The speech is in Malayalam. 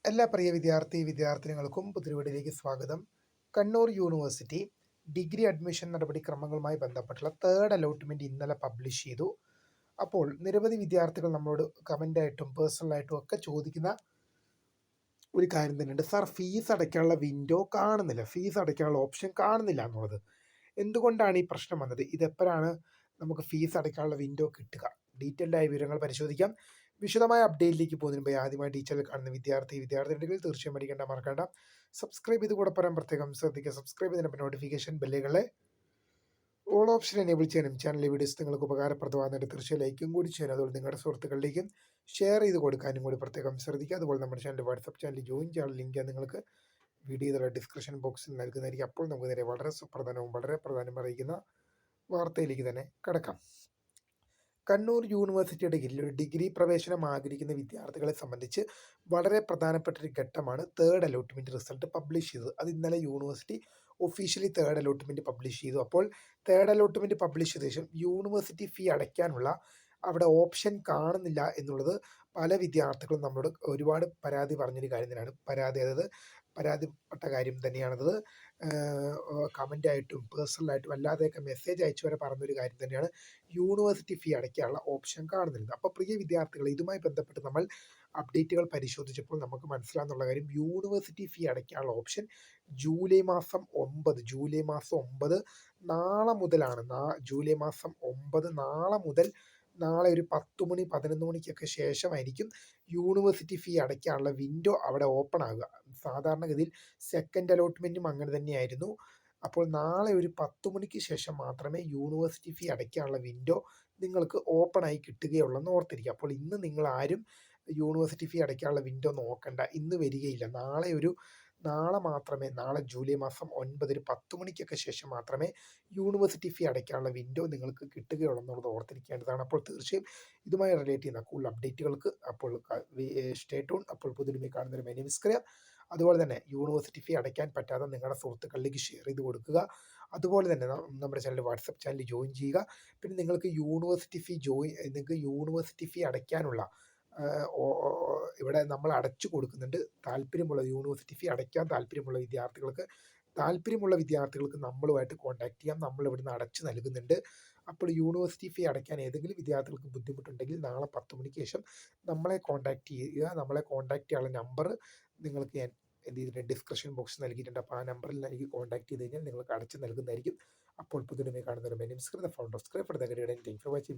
എല്ലാ പ്രിയ വിദ്യാർത്ഥിനികൾക്കും പുതിയ സ്വാഗതം. കണ്ണൂർ യൂണിവേഴ്സിറ്റി ഡിഗ്രി അഡ്മിഷൻ നടപടിക്രമങ്ങളുമായി ബന്ധപ്പെട്ടുള്ള തേർഡ് അലോട്ട്മെന്റ് ഇന്നലെ പബ്ലിഷ് ചെയ്തു. അപ്പോൾ നിരവധി വിദ്യാർത്ഥികൾ നമ്മളോട് കമൻ്റായിട്ടും പേഴ്സണലായിട്ടും ഒക്കെ ചോദിക്കുന്ന ഒരു കാര്യം തന്നെയുണ്ട്. സാർ, ഫീസ് അടയ്ക്കാനുള്ള വിൻഡോ കാണുന്നില്ല, ഫീസ് അടയ്ക്കാനുള്ള ഓപ്ഷൻ കാണുന്നില്ല എന്നുള്ളത്. എന്തുകൊണ്ടാണ് ഈ പ്രശ്നം വന്നത്? ഇതെപ്പോഴാണ് നമുക്ക് ഫീസ് അടയ്ക്കാനുള്ള വിൻഡോ കിട്ടുക? ഡീറ്റെയിൽഡായ വിവരങ്ങൾ പരിശോധിക്കാം. വിശദമായ അപ്ഡേറ്റിലേക്ക് പോകുന്നതിന് മുമ്പ് ആദ്യമായി ടീച്ചറിൽ കാണുന്ന വിദ്യാർത്ഥിനികൾ തീർച്ചയായും പഠിക്കേണ്ട മറക്കേണ്ട സബ്സ്ക്രൈബ് ചെയ്ത് കൂടെ പറയാൻ പ്രത്യേകം ശ്രദ്ധിക്കുക. സബ്സ്ക്രൈബ് ചെയ്തതിനൊപ്പം നോട്ടിഫിക്കേഷൻ ബെല്ലുകളെ ഓൾ ഓപ്ഷൻ എനേബിൾ ചെയ്യാനും ചാനലിലെ വീഡിയോസ് നിങ്ങൾക്ക് ഉപകാരപ്രദമാകുന്നതിന് തീർച്ചയായും ലൈക്കും കൂടി ചെയ്യാനും അതുപോലെ നിങ്ങളുടെ സുഹൃത്തുക്കളിലേക്കും ഷെയർ ചെയ്ത് കൊടുക്കാനും കൂടി പ്രത്യേകം ശ്രദ്ധിക്കുക. അതുപോലെ നമ്മുടെ ചാനൽ വാട്സപ്പ് ചാനൽ ജോയിൻ ചെയ്യാനുള്ള ലിങ്ക് നിങ്ങൾക്ക് വീഡിയോയുടെ ഡിസ്ക്രിപ്ഷൻ ബോക്സിൽ നൽകുന്നതായിരിക്കും. അപ്പോൾ നമുക്ക് നേരെ വളരെ സുപ്രധാനവും വളരെ പ്രധാനം അറിയിക്കുന്ന വാർത്തയിലേക്ക് തന്നെ കിടക്കാം. കണ്ണൂർ യൂണിവേഴ്സിറ്റിയുടെ കീഴിൽ ഒരു ഡിഗ്രി പ്രവേശനം ആഗ്രഹിക്കുന്ന വിദ്യാർത്ഥികളെ സംബന്ധിച്ച് വളരെ പ്രധാനപ്പെട്ട ഒരു ഘട്ടമാണ് തേർഡ് അലോട്ട്മെൻറ്റ് റിസൾട്ട് പബ്ലിഷ് ചെയ്തത്. അത് ഇന്നലെ university officially third allotment publish ചെയ്തു. അപ്പോൾ തേർഡ് അലോട്ട്മെൻറ്റ് പബ്ലിഷ് ചെയ്ത ശേഷം യൂണിവേഴ്സിറ്റി ഫീ അടയ്ക്കാനുള്ള അവിടെ ഓപ്ഷൻ കാണുന്നില്ല എന്നുള്ളത് പല വിദ്യാർത്ഥികളും നമ്മളോട് ഒരുപാട് പരാതി പറഞ്ഞൊരു കാര്യം തന്നെയാണ്. പരാതിപ്പെട്ട കാര്യം തന്നെയാണത്. കമൻ്റായിട്ടും പേഴ്സണലായിട്ടും അല്ലാതെയൊക്കെ മെസ്സേജ് അയച്ചു വരെ പറഞ്ഞൊരു കാര്യം തന്നെയാണ്. യൂണിവേഴ്സിറ്റി ഫീ അടയ്ക്കാനുള്ള ഓപ്ഷൻ കാണുന്നില്ല. അപ്പോൾ പ്രിയ വിദ്യാർത്ഥികൾ, ഇതുമായി ബന്ധപ്പെട്ട് നമ്മൾ അപ്ഡേറ്റുകൾ പരിശോധിച്ചപ്പോൾ നമുക്ക് മനസ്സിലാകുന്നുള്ള കാര്യം, യൂണിവേഴ്സിറ്റി ഫീ അടയ്ക്കാനുള്ള ഓപ്ഷൻ ജൂലൈ മാസം 9 നാളെ മുതലാണ്. ജൂലൈ മാസം 9 നാളെ മുതൽ നാളെ ഒരു 10 മണി 11 മണിക്കൊക്കെ ശേഷമായിരിക്കും യൂണിവേഴ്സിറ്റി ഫീ അടയ്ക്കാനുള്ള വിൻഡോ അവിടെ ഓപ്പൺ ആകുക. സാധാരണഗതിയിൽ സെക്കൻഡ് അലോട്ട്മെൻറ്റും അങ്ങനെ തന്നെയായിരുന്നു. അപ്പോൾ നാളെ ഒരു 10 മണിക്ക് ശേഷം മാത്രമേ യൂണിവേഴ്സിറ്റി ഫീ അടയ്ക്കാനുള്ള വിൻഡോ നിങ്ങൾക്ക് ഓപ്പൺ ആയി കിട്ടുകയുള്ളെന്ന് ഓർത്തിരിക്കുക. അപ്പോൾ ഇന്ന് നിങ്ങൾ ആരും യൂണിവേഴ്സിറ്റി ഫീ അടയ്ക്കാനുള്ള വിൻഡോ നോക്കണ്ട, ഇന്ന് വരികയില്ല. നാളെ ജൂലൈ മാസം 9 ഒരു 10 മണിക്കൊക്കെ ശേഷം മാത്രമേ യൂണിവേഴ്സിറ്റി ഫീ അടയ്ക്കാനുള്ള വിൻഡോ നിങ്ങൾക്ക് കിട്ടുകയുള്ളൂ എന്നുള്ളത് ഓർത്തിരിക്കേണ്ടതാണ്. അപ്പോൾ തീർച്ചയായും ഇതുമായി റിലേറ്റ് ചെയ്യുന്ന കൂടുതൽ അപ്ഡേറ്റുകൾക്ക് അപ്പോൾ സ്റ്റേ ട്യൂൺ. അപ്പോൾ പുതിയ കാണുന്നൊരു മെനിമിസ്ക്രിയ. അതുപോലെ തന്നെ യൂണിവേഴ്സിറ്റി ഫീ അടയ്ക്കാൻ പറ്റാതെ നിങ്ങളുടെ സുഹൃത്തുക്കളിലേക്ക് ഷെയർ ചെയ്ത് കൊടുക്കുക. അതുപോലെ തന്നെ നമ്മുടെ ചാനൽ വാട്സപ്പ് ചാനൽ ജോയിൻ ചെയ്യുക. പിന്നെ നിങ്ങൾക്ക് യൂണിവേഴ്സിറ്റി ഫീ അടയ്ക്കാനുള്ള ഇവിടെ നമ്മൾ അടച്ചു കൊടുക്കുന്നുണ്ട്. യൂണിവേഴ്സിറ്റി ഫീ അടയ്ക്കാൻ താല്പര്യമുള്ള വിദ്യാർത്ഥികൾക്ക് നമ്മളുമായിട്ട് കോൺടാക്ട് ചെയ്യാം. നമ്മൾ ഇവിടുന്ന് അടച്ചു നൽകുന്നുണ്ട്. അപ്പോൾ യൂണിവേഴ്സിറ്റി ഫീ അടയ്ക്കാൻ ഏതെങ്കിലും വിദ്യാർത്ഥികൾക്ക് ബുദ്ധിമുട്ടുണ്ടെങ്കിൽ നാളെ 10 മണിക്ക് ശേഷം നമ്മളെ കോൺടാക്ട് ചെയ്യുക. നമ്മളെ കോൺടാക്ട് ചെയ്യാനുള്ള നമ്പർ നിങ്ങൾക്ക് ഞാൻ ഡിസ്ക്രിപ്ഷൻ ബോക്സ് നൽകിയിട്ടുണ്ട്. അപ്പോൾ ആ നമ്പറിൽ എനിക്ക് കോൺടാക്ട് ചെയ്ത് കഴിഞ്ഞാൽ നിങ്ങൾക്ക് അടച്ചു നൽകുന്നതായിരിക്കും. അപ്പോൾ പുതിയ കാണുന്ന ഒരു മെനിംസ്കൃത founder script. Thank you for watching.